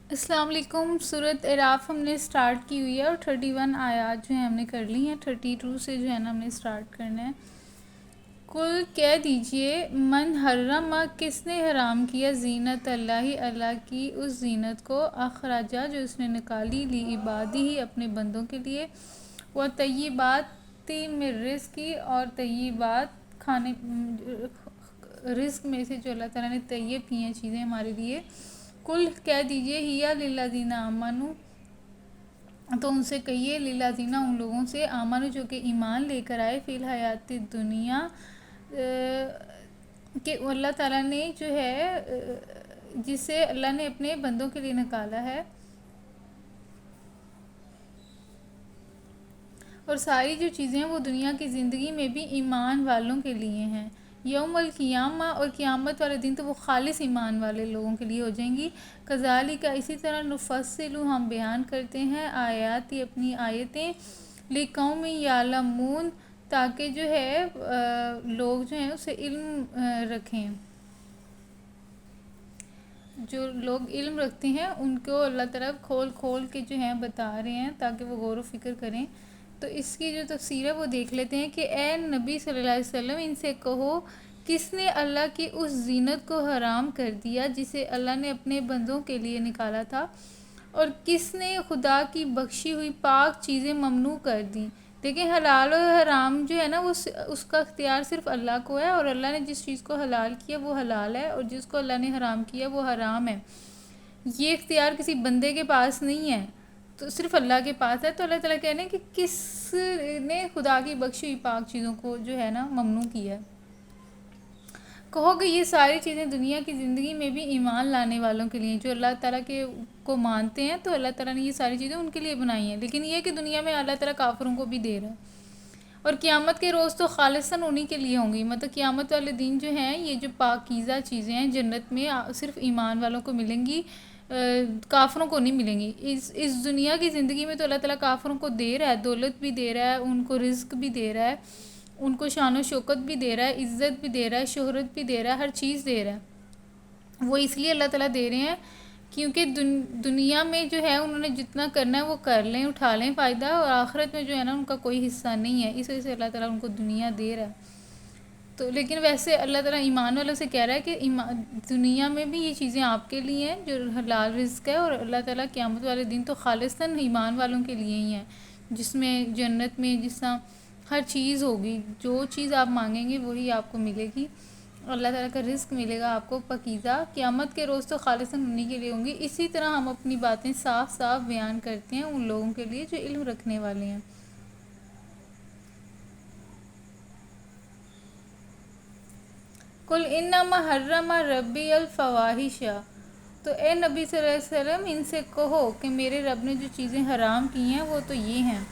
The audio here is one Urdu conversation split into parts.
السلام علیکم۔ سورۃ اعراف ہم نے سٹارٹ کی ہوئی ہے اور 31 آیات جو ہیں ہم نے کر لی ہیں۔ 32 سے جو ہے نا ہم نے سٹارٹ کرنا ہے۔ کل کہہ دیجئے من حرم، کس نے حرام کیا زینت اللہ، اللہ کی اس زینت کو، اخراجہ جو اس نے نکالی، لی عبادی ہی اپنے بندوں کے لیے، وہ طیبات میں رزق کی، اور طیبات کھانے رزق میں سے جو اللہ تعالیٰ نے طیب کی ہیں چیزیں ہمارے لیے۔ کل کہہ دیجئے ہیا للذین آمنو، تو ان سے کہیے للذین، ان لوگوں سے، آمنو جو کہ ایمان لے کر آئے، فی الحیات دنیا، کہ اللہ تعالیٰ نے جو ہے جسے اللہ نے اپنے بندوں کے لیے نکالا ہے، اور ساری جو چیزیں ہیں وہ دنیا کی زندگی میں بھی ایمان والوں کے لیے ہیں۔ یوم القیامہ، اور قیامت والے دن تو وہ خالص ایمان والے لوگوں کے لیے ہو جائیں گی۔ کذالک، اسی طرح، نفصل، ہم بیان کرتے ہیں، آیات، اپنی آیتیں، لقوم یعلمون، تاکہ جو ہے لوگ جو ہیں اسے علم رکھیں۔ جو لوگ علم رکھتے ہیں ان کو اللہ تعالیٰ کھول کھول کے جو ہیں بتا رہے ہیں تاکہ وہ غور و فکر کریں۔ تو اس کی جو تفسیر ہے وہ دیکھ لیتے ہیں کہ اے نبی صلی اللہ علیہ وسلم، ان سے کہو، کس نے اللہ کی اس زینت کو حرام کر دیا جسے اللہ نے اپنے بندوں کے لیے نکالا تھا، اور کس نے خدا کی بخشی ہوئی پاک چیزیں ممنوع کر دیں۔ دیکھیں، حلال و حرام جو ہے نا وہ اس کا اختیار صرف اللہ کو ہے، اور اللہ نے جس چیز کو حلال کیا وہ حلال ہے، اور جس کو اللہ نے حرام کیا وہ حرام ہے۔ یہ اختیار کسی بندے کے پاس نہیں ہے، تو صرف اللہ کے پاس ہے۔ تو اللہ تعالیٰ کہہ رہے ہیں کہ کس نے خدا کی بخشی ہوئی پاک چیزوں کو جو ہے نا ممنوع کیا ہے۔ کہو کہ یہ ساری چیزیں دنیا کی زندگی میں بھی ایمان لانے والوں کے لیے، جو اللہ تعالیٰ کو مانتے ہیں، تو اللہ تعالیٰ نے یہ ساری چیزیں ان کے لیے بنائی ہیں، لیکن یہ کہ دنیا میں اللہ تعالیٰ کافروں کو بھی دے رہا ہے۔ اور قیامت کے روز تو خالصاً انہی کے لیے ہوں گی، مطلب قیامت والے دن جو ہیں یہ جو پاکیزہ چیزیں ہیں جنت میں صرف ایمان والوں کو ملیں گی، کافروں کو نہیں ملیں گی۔ اس دنیا کی زندگی میں تو اللہ تعالیٰ کافروں کو دے رہا ہے، دولت بھی دے رہا ہے، ان کو رزق بھی دے رہا ہے، ان کو شان و شوکت بھی دے رہا ہے، عزت بھی دے رہا ہے، شہرت بھی دے رہا ہے، ہر چیز دے رہا ہے۔ وہ اس لیے اللہ تعالیٰ دے رہے ہیں کیونکہ دنیا میں جو ہے انہوں نے جتنا کرنا ہے وہ کر لیں، اٹھا لیں فائدہ، اور آخرت میں جو ہے نا ان کا کوئی حصہ نہیں ہے، اس وجہ سے اللہ تعالیٰ ان کو دنیا دے رہا ہے۔ تو لیکن ویسے اللہ تعالیٰ ایمان والوں سے کہہ رہا ہے کہ دنیا میں بھی یہ چیزیں آپ کے لیے ہیں جو حلال رزق ہے، اور اللہ تعالیٰ قیامت والے دن تو خالصاً ایمان والوں کے لیے ہی ہیں، جس میں جنت میں جس طرح ہر چیز ہوگی، جو چیز آپ مانگیں گے وہی آپ کو ملے گی، اللہ تعالیٰ کا رزق ملے گا آپ کو پاکیزہ۔ قیامت کے روز تو خالصاً انہی کے لیے ہوں گی۔ اسی طرح ہم اپنی باتیں صاف صاف بیان کرتے ہیں ان لوگوں کے لیے جو علم رکھنے والے ہیں۔ کل انما حرم ربی الفواحش، تو اے نبی صلی اللہ علیہ وسلم ان سے کہو کہ میرے رب نے جو چیزیں حرام کی ہیں وہ تو یہ ہیں۔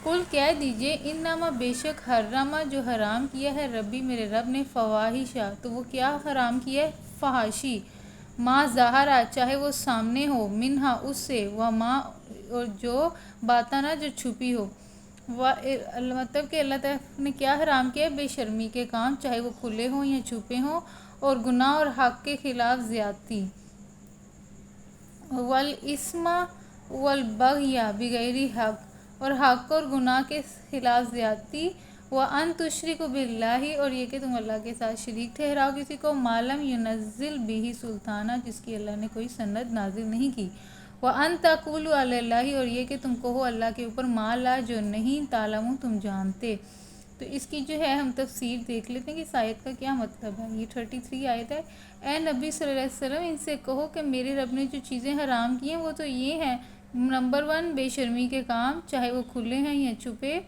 کل کہہ دیجئے انما، بے شک، حرم جو حرام کیا ہے، ربی میرے رب نے، فواحش، تو وہ کیا حرام کیا ہے؟ فحاشی، ما ظاہرہ، چاہے وہ سامنے ہو، منہا، اس سے، وما، اور جو باطنہ، جو چھپی ہو، مطلب کہ اللہ تعالیٰ نے کیا حرام کیا ہے؟ بے شرمی کے کام، چاہے وہ کھلے ہوں یا چھپے ہوں، اور گناہ اور حق کے خلاف زیادتی، والاسم والبغی بغیر حق، اور حق اور گناہ کے خلاف زیادتی، وَأَن تُشْرِكُوا بِاللَّهِ، اور یہ کہ تم اللہ کے ساتھ شریک ٹھہراؤ کسی کو، مَا لَمْ يُنَزِّلْ بِهِ سُلطانًا، جس کی اللہ نے کوئی سند نازل نہیں کی، وَأَن تَقُولُوا عَلَى اللَّهِ، اور یہ کہ تم کہو اللہ کے اوپر، مَا لَا، جو نہیں، تَعْلَمُونَ، تم جانتے۔ تو اس کی جو ہے ہم تفسیر دیکھ لیتے ہیں کہ اس آیت کا کیا مطلب ہے۔ یہ 33 آیت ہے۔ اے نبی صلی اللہ علیہ وسلم ان سے کہو کہ میرے رب نے جو چیزیں حرام کی ہیں وہ تو یہ ہیں، نمبر 1، بے شرمی کے کام، چاہے وہ کھلے ہیں یا چھپے،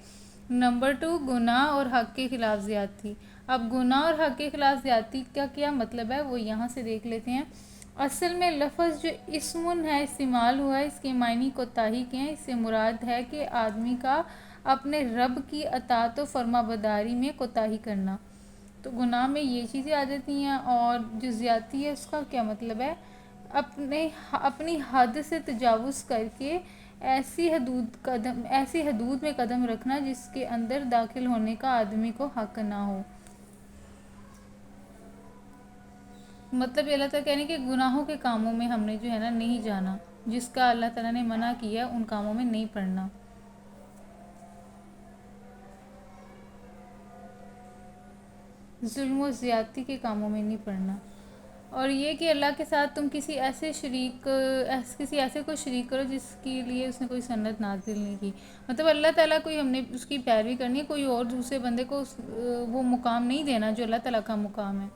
نمبر 2، گناہ اور حق کے خلاف زیادتی۔ اب گناہ اور حق کے خلاف زیادتی کا کیا مطلب ہے وہ یہاں سے دیکھ لیتے ہیں۔ اصل میں لفظ جو اسمن ہے استعمال ہوا ہے، اس کے معنی کوتاہی کے ہیں۔ اس سے مراد ہے کہ آدمی کا اپنے رب کی اطاعت و فرما برداری میں کوتاہی کرنا۔ تو گناہ میں یہ چیزیں آ جاتی ہیں، اور جو زیادتی ہے اس کا کیا مطلب ہے؟ اپنی حد سے تجاوز کر کے ایسی حدود میں قدم رکھنا جس کے اندر داخل ہونے کا آدمی کو حق نہ ہو۔ مطلب اللہ تعالیٰ کہنے کہ گناہوں کے کاموں میں ہم نے جو ہے نا نہیں جانا، جس کا اللہ تعالیٰ نے منع کیا ان کاموں میں نہیں پڑھنا. ظلم و زیادتی کے کاموں میں نہیں پڑھنا. اور یہ کہ اللہ کے ساتھ تم کسی ایسے کو شریک کرو جس کے لیے اس نے کوئی سنت نازل نہیں کی. مطلب اللہ تعالیٰ کوئی ہم نے اس کی پیروی کرنی ہے، کوئی اور دوسرے بندے کو وہ مقام نہیں دینا جو اللہ تعالیٰ کا مقام ہے.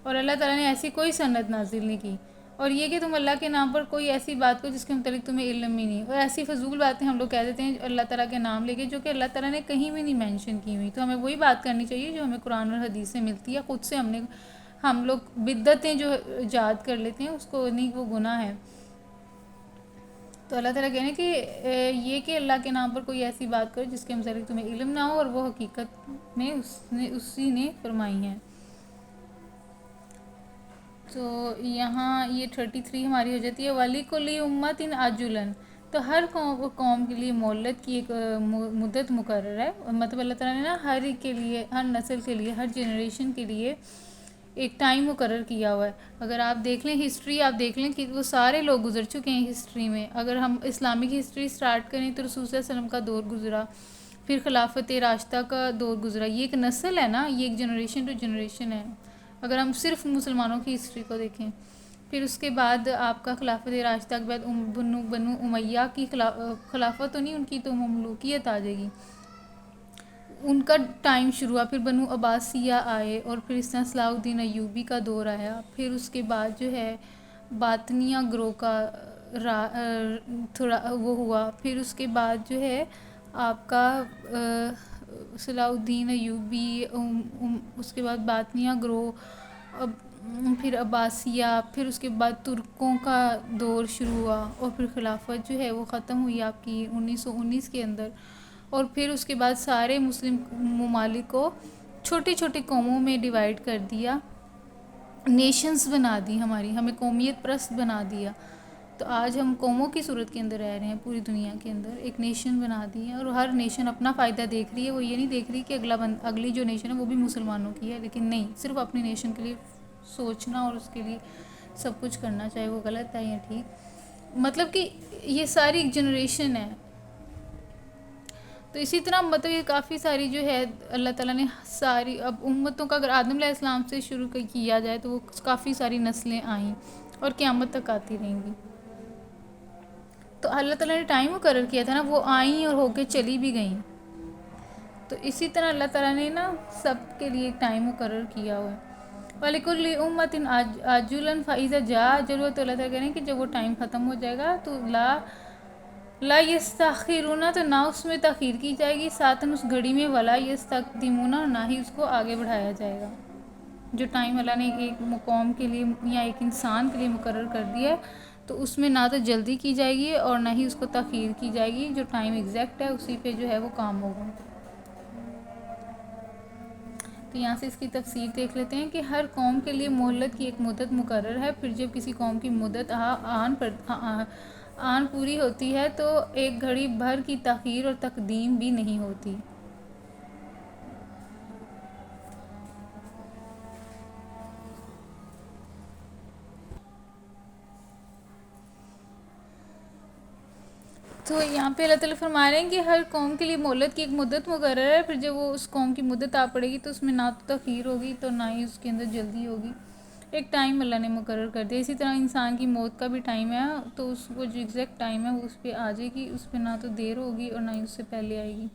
اور اللہ تعالیٰ نے ایسی کوئی سنت نازل نہیں کی. اور یہ کہ تم اللہ کے نام پر کوئی ایسی بات کو جس کے متعلق تمہیں علم ہی نہیں، اور ایسی فضول باتیں ہم لوگ کہہ دیتے ہیں اللہ تعالیٰ کے نام لے کے جو کہ اللہ تعالیٰ نے کہیں بھی نہیں مینشن کی ہوئی. تو ہمیں وہی بات کرنی چاہیے جو ہمیں قرآن اور حدیث سے ملتی ہے. خود سے ہم لوگ بدعتیں جو ایجاد کر لیتے ہیں اس کو نہیں، وہ گناہ ہے. تو اللہ تعالیٰ کہنے کہ یہ کہ اللہ کے نام پر کوئی ایسی بات کرو جس کے متعلق تمہیں علم نہ ہو، اور وہ حقیقت میں اسی نے فرمائی ہے. تو یہاں یہ 33 ہماری ہو جاتی ہے. وَلِكُلِّ أُمَّةٍ أَجَلٌ. تو ہر قوم کے لیے مہلت کی ایک مدت مقرر ہے. مطلب اللہ تعالیٰ نے نا ہر ایک کے لیے، ہر نسل کے لیے، ہر جنریشن کے لیے ایک ٹائم مقرر کیا ہوا ہے. اگر آپ دیکھ لیں ہسٹری، آپ دیکھ لیں کہ وہ سارے لوگ گزر چکے ہیں ہسٹری میں. اگر ہم اسلامک ہسٹری سٹارٹ کریں تو رسول صلی اللہ علیہ وسلم کا دور گزرا، پھر خلافت راشدہ کا دور گزرا. یہ ایک نسل ہے نا، یہ ایک جنریشن ٹو جنریشن ہے. اگر ہم صرف مسلمانوں کی ہسٹری کو دیکھیں، پھر اس کے بعد آپ کا خلافت راشدہ کے بعد بنو امیہ کی خلافت تو نہیں، ان کی تو مملوکیت آ جائے گی، ان کا ٹائم شروع ہوا. پھر بنو عباسیہ آئے، اور پھر اس طرح صلاح الدین ایوبی کا دور آیا. پھر اس کے بعد جو ہے باطنیہ گروہ کا تھوڑا وہ ہوا. پھر اس کے بعد جو ہے آپ کا صلاح الدین ایوبی، اس کے بعد باطنیہ گروہ، پھر عباسیہ، پھر اس کے بعد ترکوں کا دور شروع ہوا، اور پھر خلافت جو ہے وہ ختم ہوئی آپ کی 1919 کے اندر. اور پھر اس کے بعد سارے مسلم ممالک کو چھوٹی چھوٹی قوموں میں ڈیوائیڈ کر دیا، نیشنز بنا دی، ہمیں قومیت پرست بنا دیا. تو آج ہم قوموں کی صورت کے اندر رہ رہے ہیں پوری دنیا کے اندر. ایک نیشن بنا دی ہے، اور ہر نیشن اپنا فائدہ دیکھ رہی ہے. وہ یہ نہیں دیکھ رہی کہ اگلی جو نیشن ہے وہ بھی مسلمانوں کی ہے، لیکن نہیں، صرف اپنی نیشن کے لیے سوچنا اور اس کے لیے سب کچھ کرنا، چاہے وہ غلط ہے یا ٹھیک. مطلب کہ یہ ساری ایک جنریشن ہے. تو اسی طرح مطلب یہ کافی ساری جو ہے اللہ تعالیٰ نے ساری اب امتوں کا، اگر آدم علیہ السلام سے شروع کیا جائے تو وہ کافی ساری نسلیں آئیں اور قیامت تک آتی رہیں گی. تو اللہ تعالیٰ نے ٹائم مقرر کیا تھا نا، وہ آئیں اور ہو کے چلی بھی گئیں. تو اسی طرح اللہ تعالیٰ نے نا سب کے لیے ٹائم مقرر کیا ہوا ہے. وَلِكُلِّ أُمَّةٍ أَجَلٌ فَإِذَا جَاءَ أَجَلُهُمْ. تو اللہ تعالیٰ کہہ رہے ہیں کہ جب وہ ٹائم ختم ہو جائے گا تو لا يستأخرون، تو نہ اس میں تاخیر کی جائے گی ساتھ اس گھڑی میں، ولا يستقدمون، اور نہ ہی اس کو آگے بڑھایا جائے گا. جو ٹائم اللہ نے ایک قوم کے لیے یا ایک انسان کے لیے مقرر کر دیا ہے تو اس میں نہ تو جلدی کی جائے گی اور نہ ہی اس کو تاخیر کی جائے گی. جو ٹائم ایگزیکٹ ہے اسی پہ جو ہے وہ کام ہوگا. تو یہاں سے اس کی تفسیر دیکھ لیتے ہیں کہ ہر قوم کے لیے مہلت کی ایک مدت مقرر ہے. پھر جب کسی قوم کی مدت آن پوری ہوتی ہے تو ایک گھڑی بھر کی تاخیر اور تقدیم بھی نہیں ہوتی. تو یہاں پہ اللہ تعالیٰ فرما رہے ہیں کہ ہر قوم کے لیے مہلت کی ایک مدت مقرر ہے. پھر جب وہ اس قوم کی مدت آ پڑے گی تو اس میں نہ تو تاخیر ہوگی تو نہ ہی اس کے اندر جلدی ہوگی. ایک ٹائم اللہ نے مقرر کر دیا. اسی طرح انسان کی موت کا بھی ٹائم ہے، تو اس کو جو ایگزیکٹ ٹائم ہے وہ اس پہ آ جائے گی. اس پہ نہ تو دیر ہوگی اور نہ ہی اس سے پہلے آئے گی.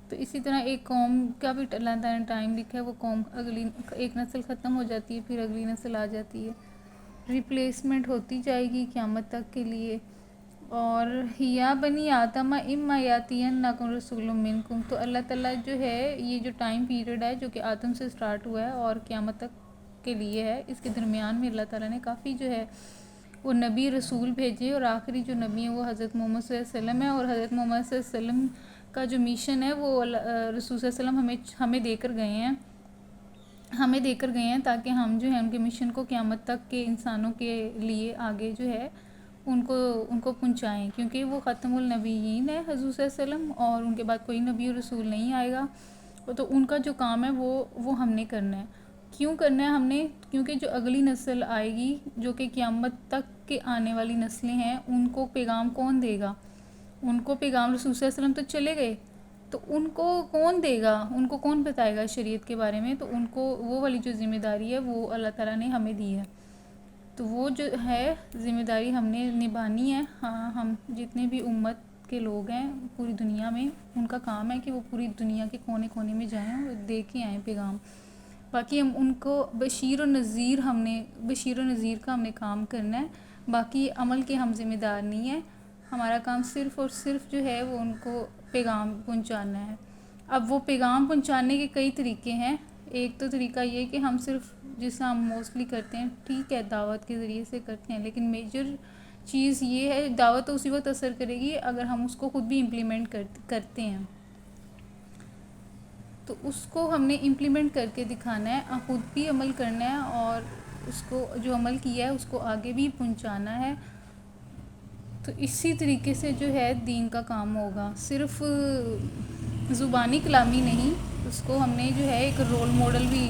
تو اسی طرح ایک قوم کا بھی اللہ تعالیٰ نے ٹائم لکھا ہے. وہ قوم ایک نسل ختم ہو جاتی ہے، پھر اگلی نسل آ جاتی ہے، ریپلیسمنٹ ہوتی جائے گی قیامت تک کے لیے. اور یا بنی آدم اما یاتینکم رسول منکم. تو اللہ تعالیٰ جو ہے یہ جو ٹائم پیریڈ ہے جو کہ آدم سے سٹارٹ ہوا ہے اور قیامت تک کے لیے ہے، اس کے درمیان میں اللہ تعالیٰ نے کافی جو ہے وہ نبی رسول بھیجے. اور آخری جو نبی ہیں وہ حضرت محمد صلی اللہ علیہ وسلم ہے. اور حضرت محمد صلی اللہ علیہ وسلم کا جو میشن ہے وہ رسول صلی اللہ علیہ وسلم ہمیں دے کر گئے ہیں تاکہ ہم جو ہے ان کے مشن کو قیامت تک کے انسانوں کے لیے آگے جو ہے ان کو پہنچائیں. کیونکہ وہ ختم النبیین ہے حضور صلی اللہ علیہ وسلم، اور ان کے بعد کوئی نبی و رسول نہیں آئے گا. تو ان کا جو کام ہے وہ ہم نے کرنا ہے. کیوں کرنا ہے ہم نے؟ کیونکہ جو اگلی نسل آئے گی جو کہ قیامت تک کے آنے والی نسلیں ہیں ان کو پیغام کون دے گا؟ ان کو پیغام رسول صلی اللہ علیہ وسلم تو چلے گئے، تو ان کو کون دے گا، ان کو کون بتائے گا شریعت کے بارے میں؟ تو ان کو وہ والی جو ذمہ داری ہے وہ اللہ تعالیٰ نے ہمیں دی ہے، تو وہ جو ہے ذمہ داری ہم نے نبھانی ہے۔ ہاں، ہم جتنے بھی امت کے لوگ ہیں پوری دنیا میں، ان کا کام ہے کہ وہ پوری دنیا کے کونے کونے میں جائیں اور دے کے آئیں پیغام۔ باقی ہم ان کو بشیر و نذیر کا ہم نے کام کرنا ہے، باقی عمل کے ہم ذمہ دار نہیں ہیں۔ ہمارا کام صرف اور صرف جو ہے وہ ان کو پیغام پہنچانا ہے۔ اب وہ پیغام پہنچانے کے کئی طریقے ہیں۔ ایک تو طریقہ یہ کہ ہم صرف جس ہم موسٹلی کرتے ہیں، ٹھیک ہے دعوت کے ذریعے سے کرتے ہیں، لیکن میجر چیز یہ ہے، دعوت تو اسی وقت اثر کرے گی اگر ہم اس کو خود بھی امپلیمنٹ کرتے ہیں، تو اس کو ہم نے امپلیمنٹ کر کے دکھانا ہے، خود بھی عمل کرنا ہے اور اس کو جو عمل کیا ہے اس کو آگے بھی پہنچانا ہے۔ تو اسی طریقے سے جو ہے دین کا کام ہوگا، صرف زبانی کلامی نہیں، اس کو ہم نے جو ہے ایک رول ماڈل بھی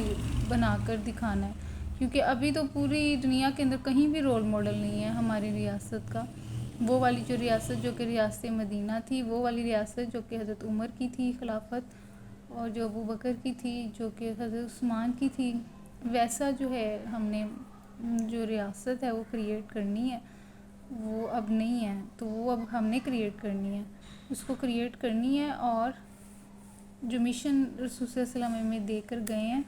بنا کر دکھانا ہے، کیونکہ ابھی تو پوری دنیا کے اندر کہیں بھی رول ماڈل نہیں ہے ہماری ریاست کا۔ وہ والی جو ریاست جو کہ ریاست مدینہ تھی، وہ والی ریاست جو کہ حضرت عمر کی تھی خلافت، اور جو ابو بکر کی تھی، جو کہ حضرت عثمان کی تھی، ویسا جو ہے ہم نے جو ریاست ہے وہ کریٹ کرنی ہے، وہ اب نہیں ہے، تو وہ اب ہم نے کریٹ کرنی ہے، اس کو کریٹ کرنی ہے۔ اور جو مشن رسول صلی اللہ علیہ وسلم میں دے کر گئے ہیں،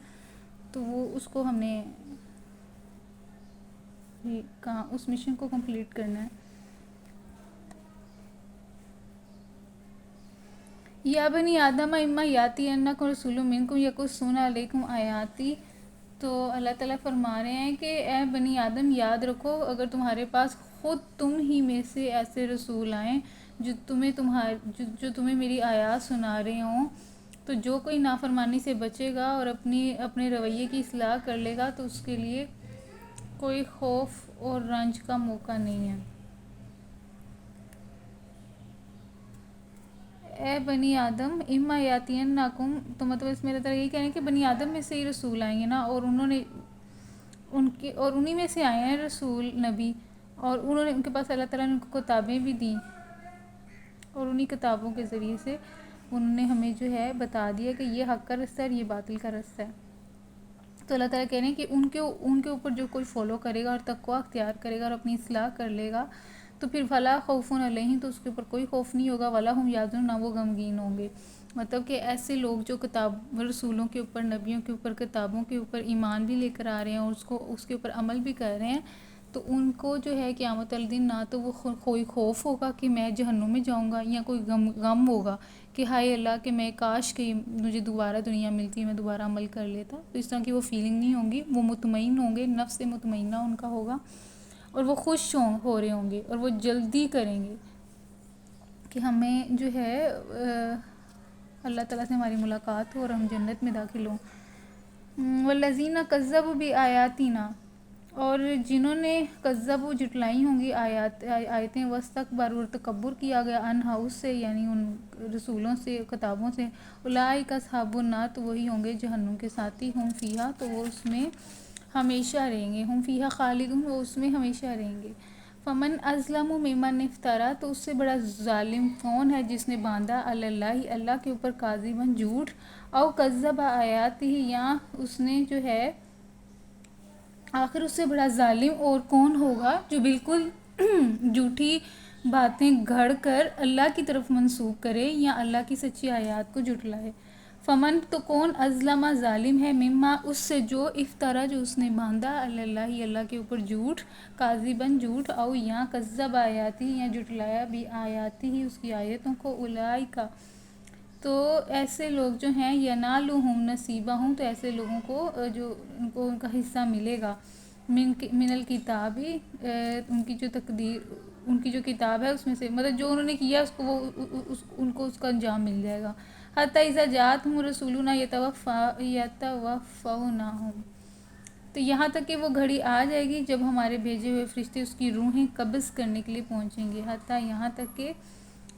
تو وہ اس کو ہم نے کہاں اس مشن کو کمپلیٹ کرنا ہے۔ یا بنی آدم اما یاتی انکم رسول منکم یقصون علیکم آیاتی، تو اللہ تعالیٰ فرما رہے ہیں کہ اے بنی آدم یاد رکھو، اگر تمہارے پاس خود تم ہی میں سے ایسے رسول آئیں جو تمہیں میری آیات سنا رہے ہوں، تو جو کوئی نافرمانی سے بچے گا اور اپنے رویے کی اصلاح کر لے گا تو اس کے لیے کوئی خوف اور رنج کا موقع نہیں ہے۔ اے بنی آدم اما یاتینکم، تو مطلب اس میں طرح یہی کہہ رہے ہیں کہ بنی آدم میں سے ہی رسول آئیں گے نا، اور انہی میں سے آئے ہیں رسول نبی، اور ان کے پاس اللہ تعالیٰ نے ان کو کتابیں بھی دیں، اور انہی کتابوں کے ذریعے سے انہوں نے ہمیں جو ہے بتا دیا کہ یہ حق کا رستہ ہے اور یہ باطل کا رستہ ہے۔ تو اللہ تعالیٰ کہہ رہے ہیں کہ ان کے اوپر جو کوئی فالو کرے گا اور تقویٰ اختیار کرے گا اور اپنی اصلاح کر لے گا، تو پھر فلا خوف علیہم، تو اس کے اوپر کوئی خوف نہیں ہوگا، ولا ہم یحزنون، نہ وہ غمگین ہوں گے۔ مطلب کہ ایسے لوگ جو رسولوں کے اوپر، نبیوں کے اوپر، کتابوں کے اوپر ایمان بھی لے کر آ رہے ہیں اور اس کے اوپر عمل بھی کر رہے ہیں، تو ان کو جو ہے قیامت الدین نہ تو وہ کوئی خوف ہوگا کہ میں جہنم میں جاؤں گا، یا کوئی غم ہوگا کہ ہائے اللہ کہ میں کاش کہ مجھے دوبارہ دنیا ملتی، میں دوبارہ عمل کر لیتا، تو اس طرح کی وہ فیلنگ نہیں ہوں گی، وہ مطمئن ہوں گے، نفس مطمئنہ ان کا ہوگا، اور وہ خوش ہو رہے ہوں گے، اور وہ جلدی کریں گے کہ ہمیں جو ہے اللہ تعالیٰ سے ہماری ملاقات ہو اور ہم جنت میں داخل ہوں۔ والذین کذبوا بآیاتنا، اور جنہوں نے کذبوا جھٹلائی ہوں گی آیتیں، واستکبروا اور تکبر کیا گیا عنہا اس سے، یعنی ان رسولوں سے، کتابوں سے، اولئک اصحاب النار، تو وہی ہوں گے جہنم کے ساتھی، ہم فیہا، تو وہ اس میں ہمیشہ رہیں گے، ہم فیہا خالدون، وہ اس میں ہمیشہ رہیں گے۔ فمن اظلم ممن افترا، تو اس سے بڑا ظالم کون ہے جس نے باندھا علی اللہ، اللہ کے اوپر کاذبا جھوٹ، او کذب آیاتہ، یا اس نے جو ہے آخر اس سے بڑا ظالم اور کون ہوگا جو بالکل جھوٹی باتیں گھڑ کر اللہ کی طرف منسوب کرے یا اللہ کی سچی آیات کو جھٹلائے۔ فمن، تو کون ازلم ظالم ہے، مما اس سے، جو افطرا جو اس نے باندھا علی اللہ اللہ کے اوپر جھوٹ، کاذباً جھوٹ، او یا کذب آیاتی، یا جھٹلایا بھی آیاتی ہی اس کی آیتوں کو، اولئک، تو ایسے لوگ جو ہیں، ینالہم نصیبہم، تو ایسے لوگوں کو جو ان کا حصہ ملے گا، من الکتاب، ان کی جو تقدیر، ان کی جو کتاب ہے اس میں سے، مطلب جو انہوں نے کیا اس کو ان کو اس کا انجام مل جائے گا۔ حتی اذا جاءتہم رسولنا یتوفونہم، تو یہاں تک کہ وہ گھڑی آ جائے گی جب ہمارے بھیجے ہوئے فرشتے اس کی روحیں قبض کرنے کے لیے پہنچیں گے۔ حتی یہاں تک کہ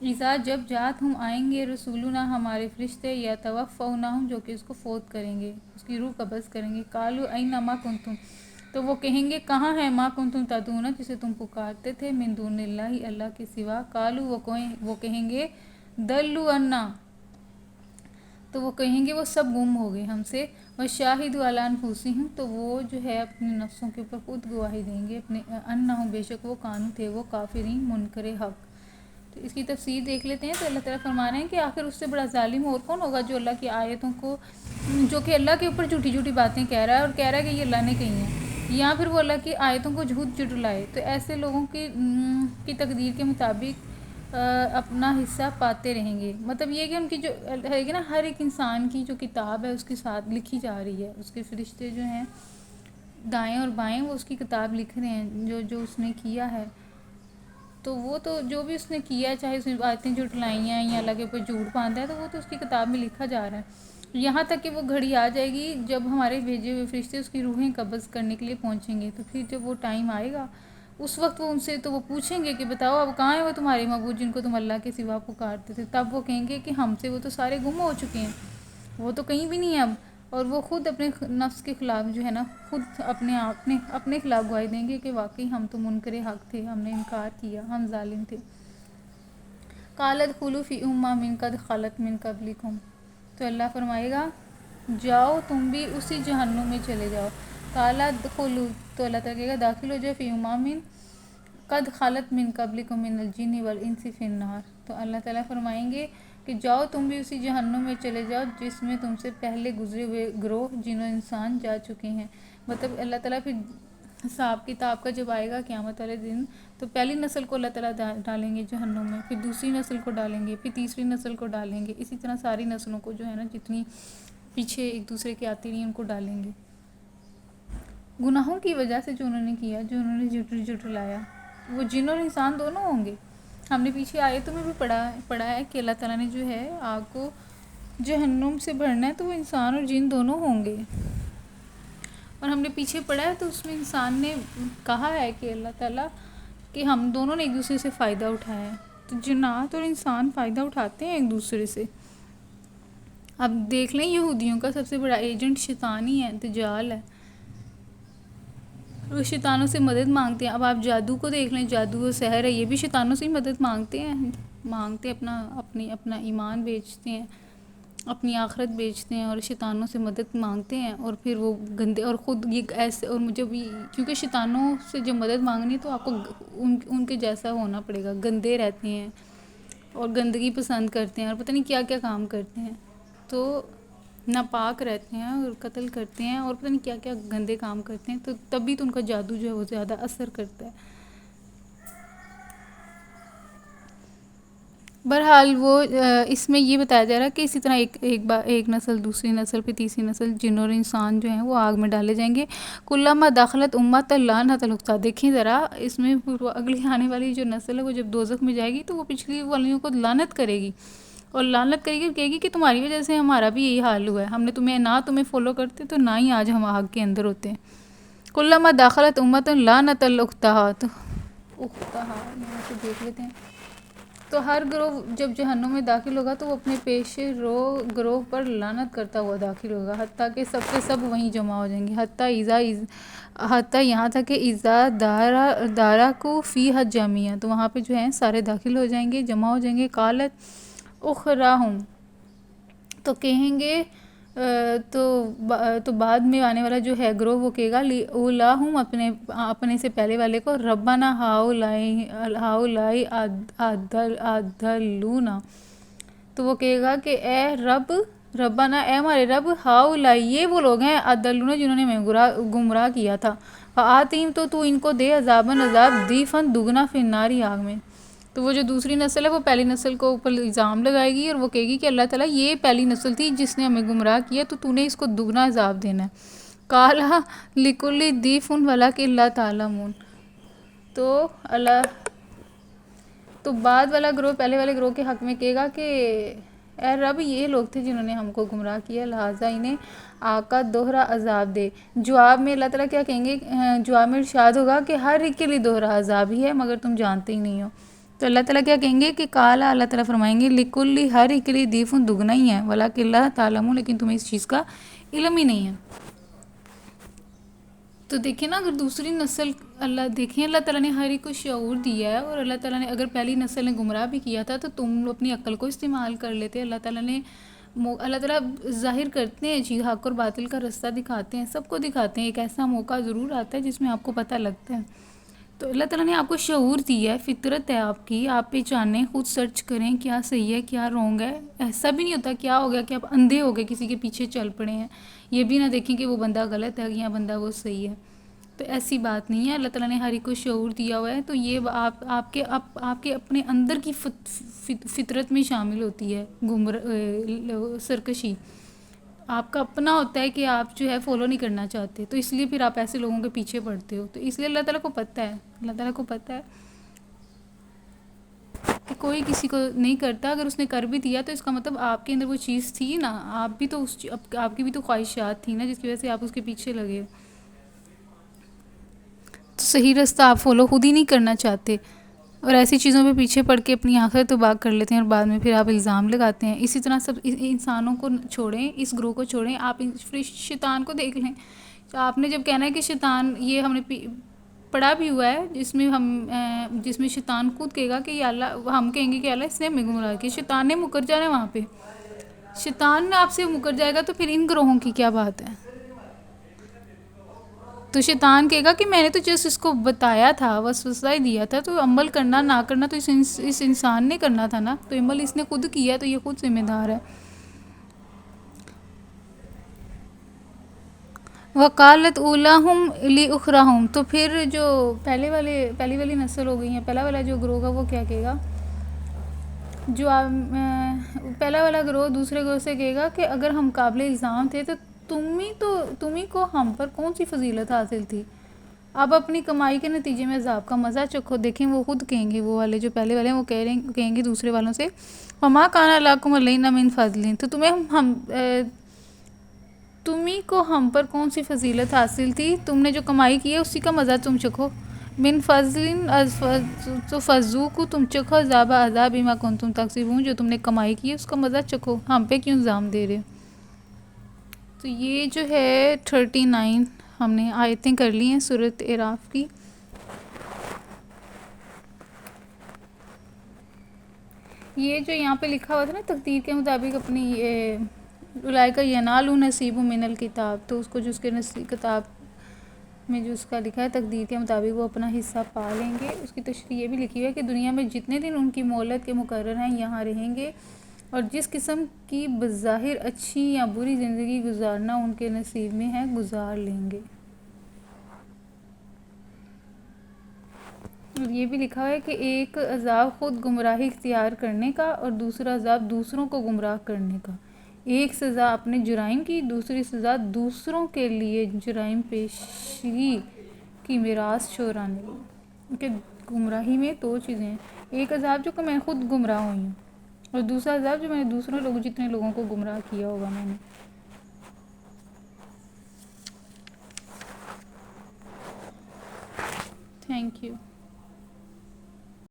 اذا جب جات ہم آئیں گے رسولنا ہمارے فرشتے، یتوفونہم جو کہ اس کو فوت کریں گے، اس کی روح قبض کریں گے، قالوا این ما کنتم، تو وہ کہیں گے کہاں ہے ما کنتم تدعون جسے تم پکارتے تھے من دون اللہ اللہ کے سوا، قالوا وہ کہیں گے دلوا عنا، تو وہ کہیں گے وہ سب گم ہو گئے ہم سے، وشاہدوا علی انفسہم، تو وہ جو ہے اپنے نفسوں کے اوپر خود گواہی دیں گے اپنے انہم بے شک وہ کانو تھے وہ کافرین منکر حق۔ تو اس کی تفسیر دیکھ لیتے ہیں۔ تو اللہ تعالیٰ فرما رہے ہیں کہ آخر اس سے بڑا ظالم اور کون ہوگا جو اللہ کی آیتوں کو، جو کہ اللہ کے اوپر جھوٹی جھوٹی باتیں کہہ رہا ہے اور کہہ رہا ہے کہ یہ اللہ نے کہی ہیں، یا پھر وہ اللہ کی آیتوں کو جھوٹ جھٹلائے۔ تو ایسے لوگوں کی تقدیر کے مطابق اپنا حصہ پاتے رہیں گے۔ مطلب یہ کہ ان کی جو ہے کہ نا، ہر ایک انسان کی جو کتاب ہے اس کے ساتھ لکھی جا رہی ہے، اس کے فرشتے جو ہیں دائیں اور بائیں وہ اس کی کتاب لکھ رہے ہیں جو اس نے کیا ہے۔ تو وہ تو جو بھی اس نے کیا ہے، چاہے اس نے آیتیں جھٹلائیں ہیں یا اللہ کے اوپر جھوٹ باندھا ہے، تو وہ تو اس کی کتاب میں لکھا جا رہا ہے، یہاں تک کہ وہ گھڑی آ جائے گی جب ہمارے بھیجے ہوئے فرشتے اس کی روحیں قبض کرنے کے لیے پہنچیں گے۔ تو پھر جب وہ ٹائم آئے گا اس وقت وہ ان سے تو وہ پوچھیں گے کہ بتاؤ اب کہاں ہیں وہ تمہارے معبود جن کو تم اللہ کے سوا پکارتے تھے؟ تب وہ کہیں گے کہ ہم سے وہ تو سارے گم ہو چکے ہیں، وہ تو کہیں بھی نہیں ہیں اب، اور وہ خود اپنے نفس کے خلاف جو ہے نا، خود اپنے خلاف گواہی دیں گے کہ واقعی ہم تو منکر حق تھے، ہم نے انکار کیا، ہم ظالم تھے۔ قال ادخلوا فی امم قد خلت من قبلکم، تو اللہ فرمائے گا جاؤ تم بھی اسی جہنم میں چلے جاؤ۔ قال ادخلوا، تو اللہ تعالیٰ کہے گا داخل ہو جائے، فی امم قد خلت من قبلکم من الجن والانس فی النار، تو اللہ تعالیٰ فرمائیں گے کہ جاؤ تم بھی اسی جہنم میں چلے جاؤ جس میں تم سے پہلے گزرے ہوئے گروہ جن و انسان جا چکے ہیں۔ مطلب اللہ تعالیٰ پھر حساب کتاب کا جب آئے گا قیامت والے دن، تو پہلی نسل کو اللہ تعالیٰ ڈالیں گے جہنم میں، پھر دوسری نسل کو ڈالیں گے، پھر تیسری نسل کو ڈالیں گے، اسی طرح ساری نسلوں کو جو ہے نا، جتنی پیچھے ایک دوسرے کے آتی رہی ان کو ڈالیں گے، گناہوں کی وجہ سے جو انہوں نے کیا، جو انہوں نے جھٹلایا۔ وہ جن اور انسان دونوں ہوں گے۔ ہم نے پیچھے آیتوں میں بھی پڑھا ہے کہ اللہ تعالیٰ نے جو ہے آگ کو جہنم سے بھرنا ہے، تو وہ انسان اور جن دونوں ہوں گے۔ اور ہم نے پیچھے پڑھا ہے تو اس میں انسان نے کہا ہے کہ اللہ تعالیٰ کہ ہم دونوں نے ایک دوسرے سے فائدہ اٹھایا ہے، تو جنات اور انسان فائدہ اٹھاتے ہیں ایک دوسرے سے۔ اب دیکھ لیں یہودیوں کا سب سے بڑا ایجنٹ شیطان ہی ہے، دجال ہے، وہ شیطانوں سے مدد مانگتے ہیں۔ اب آپ جادو کو دیکھ لیں، جادو و سحر ہے، یہ بھی شیطانوں سے ہی مدد مانگتے ہیں، اپنا ایمان بیچتے ہیں، اپنی آخرت بیچتے ہیں اور شیطانوں سے مدد مانگتے ہیں، اور پھر وہ گندے اور خود یہ ایسے، اور مجھے بھی کیونکہ شیطانوں سے جب مدد مانگنی تو آپ کو ان کے جیسا ہونا پڑے گا، گندے رہتے ہیں اور گندگی پسند کرتے ہیں اور پتہ نہیں کیا کیا کام کرتے ہیں، تو ناپاک رہتے ہیں اور قتل کرتے ہیں اور پتہ نہیں کیا کیا گندے کام کرتے ہیں، تو تبھی تو ان کا جادو جو ہے وہ زیادہ اثر کرتا ہے۔ بہرحال وہ اس میں یہ بتایا جا رہا ہے کہ اسی طرح ایک نسل دوسری نسل پہ تیسری نسل جن اور انسان جو ہیں وہ آگ میں ڈالے جائیں گے۔ کلما دخلت امت لعنت الاختی، دیکھیں ذرا اس میں اگلی آنے والی جو نسل ہے وہ جب دوزخ میں جائے گی تو وہ پچھلی والیوں کو لعنت کرے گی، اور لعنت کرے گی اور کہے گی کہ تمہاری وجہ سے ہمارا بھی یہی حال ہوا ہے، ہم نے تمہیں فالو کرتے تو نہ ہی آج ہم آگ کے اندر ہوتے ہیں۔ کلما دخلت امت لعنت الاختی، تو یہاں سے دیکھ لیتے ہیں، تو ہر گروہ جب جہنم میں داخل ہوگا تو وہ اپنے پیشے رو گروہ پر لعنت کرتا ہوا داخل ہوگا، حتیٰ کہ سب کے سب وہیں جمع ہو جائیں گے، حتیٰ یہاں تک کہ اذا دارکوا فیہا جمیعا، تو وہاں پہ جو ہیں سارے داخل ہو جائیں گے، جمع ہو جائیں گے۔ قالت اخراہم، تو کہیں گے تو بعد میں آنے والا جو ہے گروہ وہ کہے گا اولاہم، اپنے سے پہلے والے کو، ربنا ہؤلاء اضلونا، تو وہ کہے گا کہ اے ربنا، اے ہمارے رب، ہؤلاء، یہ وہ لوگ ہیں، اضلونا جنہوں نے ہمیں گمراہ کیا تھا، فآتہم، تو ان کو دے عذاباً عذاب، ضعفاً دگنا، فی النار، آگ میں۔ تو وہ جو دوسری نسل ہے وہ پہلی نسل کو اوپر الزام لگائے گی اور وہ کہے گی کہ اللہ تعالیٰ یہ پہلی نسل تھی جس نے ہمیں گمراہ کیا، تو نے اس کو دگنا عذاب دینا ہے۔ قال لکل ضعف ولکن لا تعلمون، تو بعد والا گروہ پہلے والے گروہ کے حق میں کہے گا کہ اے رب، یہ لوگ تھے جنہوں نے ہم کو گمراہ کیا، لہٰذا انہیں آگ کا دوہرا عذاب دے۔ جواب میں اللہ تعالیٰ کیا کہیں گے؟ جواب میں ارشاد ہوگا کہ ہر ایک کے لیے دوہرا عذاب ہی ہے، مگر تم جانتے ہی نہیں ہو۔ تو اللہ تعالیٰ کیا کہیں گے کہ قال، اللہ تعالیٰ فرمائیں گے لکل، ہر ایک کے لیے ضعف، دگنا ہی ہے، ولکن لا تعلمون، لیکن تمہیں اس چیز کا علم ہی نہیں ہے۔ تو دیکھیں نا، اگر دوسری نسل اللہ تعالیٰ نے ہر ایک کو شعور دیا ہے، اور اللہ تعالیٰ نے اگر پہلی نسل نے گمراہ بھی کیا تھا تو تم اپنی عقل کو استعمال کر لیتے. اللہ تعالیٰ ظاہر کرتے ہیں جی، حق اور باطل کا رستہ دکھاتے ہیں، سب کو دکھاتے ہیں. ایک ایسا موقع ضرور آتا ہے جس میں آپ کو پتہ لگتا ہے. تو اللہ تعالیٰ نے آپ کو شعور دیا ہے، فطرت ہے آپ کی، آپ پہچانیں، خود سرچ کریں کیا صحیح ہے کیا رونگ ہے. ایسا بھی نہیں ہوتا کیا ہو گیا کہ آپ اندھے ہو گئے کسی کے پیچھے چل پڑے ہیں، یہ بھی نہ دیکھیں کہ وہ بندہ غلط ہے یا بندہ وہ صحیح ہے. تو ایسی بات نہیں ہے. اللہ تعالیٰ نے ہر ایک کو شعور دیا ہوا ہے. تو یہ آپ کے اپنے اندر کی فطرت میں شامل ہوتی ہے سرکشی. آپ کا اپنا ہوتا ہے کہ آپ جو ہے فالو نہیں کرنا چاہتے، تو اس لیے پھر آپ ایسے لوگوں کے پیچھے پڑتے ہو. تو اس لیے اللہ تعالیٰ کو پتہ ہے کہ کوئی کسی کو نہیں کرتا. اگر اس نے کر بھی دیا تو اس کا مطلب آپ کے اندر وہ چیز تھی نا، آپ بھی تو آپ کی بھی تو خواہشات تھی نا جس کی وجہ سے آپ اس کے پیچھے لگے. تو صحیح رستہ آپ فالو خود ہی نہیں کرنا چاہتے، اور ایسی چیزوں پہ پیچھے پڑ کے اپنی آنکھیں تباہ کر لیتے ہیں، اور بعد میں پھر آپ الزام لگاتے ہیں. اسی طرح سب انسانوں کو چھوڑیں، اس گروہ کو چھوڑیں. آپ شیطان کو دیکھ لیں. آپ نے جب کہنا ہے کہ شیطان، یہ ہم نے پڑھا بھی ہوا ہے جس میں شیطان خود کہے گا کہ یا اللہ، ہم کہیں گے کہ اللہ اس نے ہمیں گمراہ کیا. شیطان نے مکر جانا ہے وہاں پہ. شیطان آپ سے مکر جائے گا تو پھر ان گروہوں کی کیا بات ہے. تو شیطان کہے گا کہ میں نے تو جس اس کو بتایا تھا، وسوسہ ہی دیا تھا، تو عمل کرنا نہ کرنا تو اس انسان نے کرنا تھا نا. تو عمل اس نے خود کیا، تو یہ خود ذمہ دار ہے. وقالت اولاہم لاخراہم. تو پھر جو پہلی والی نسل ہو گئی ہیں، پہلا والا جو گروہ ہوگا وہ کیا کہے گا؟ جو پہلا والا گروہ دوسرے گروہ سے کہے گا کہ اگر ہم قابل الزام تھے تو تم ہی کو ہم پر کون سی فضیلت حاصل تھی. اب اپنی کمائی کے نتیجے میں عذاب کا مزہ چکھو. دیکھیں وہ خود کہیں گے، وہ والے جو پہلے والے ہیں وہ کہیں گے دوسرے والوں سے، وما کان لکم علینا من فضل. تو تمہیں کو ہم پر کون سی فضیلت حاصل تھی، تم نے جو کمائی کی ہے اسی کا مزہ تم چکھو. من فضل تو فذوقوا، تم چکھو عذاب بما کنتم تکسبون، جو تم نے کمائی کی ہے اس کا مزہ چکھو، ہم پہ کیوں الزام دے رہے. تو یہ جو ہے 39 ہم نے آیتیں کر لی ہیں سورۃ اعراف کی. یہ جو یہاں پہ لکھا ہوا تھا نا، تقدیر کے مطابق اپنی اولئک ینالون نصیب من الکتاب، تو اس کو جو اس کے کتاب میں جو اس کا لکھا ہے تقدیر کے مطابق وہ اپنا حصہ پا لیں گے. اس کی تشریح یہ بھی لکھی ہے کہ دنیا میں جتنے دن ان کی مہلت کے مقرر ہیں یہاں رہیں گے، اور جس قسم کی بظاہر اچھی یا بری زندگی گزارنا ان کے نصیب میں ہے گزار لیں گے. اور یہ بھی لکھا ہے کہ ایک عذاب خود گمراہی اختیار کرنے کا، اور دوسرا عذاب دوسروں کو گمراہ کرنے کا. ایک سزا اپنے جرائم کی، دوسری سزا دوسروں کے لیے جرائم پیشگی کی میراث چھوڑانے کی. کہ گمراہی میں دو چیزیں ہیں، ایک عذاب جو کہ میں خود گمراہ ہوئی ہوں، اور دوسرا عذاب جو میں نے جتنے لوگوں کو گمراہ کیا ہوگا میں نے. Thank you.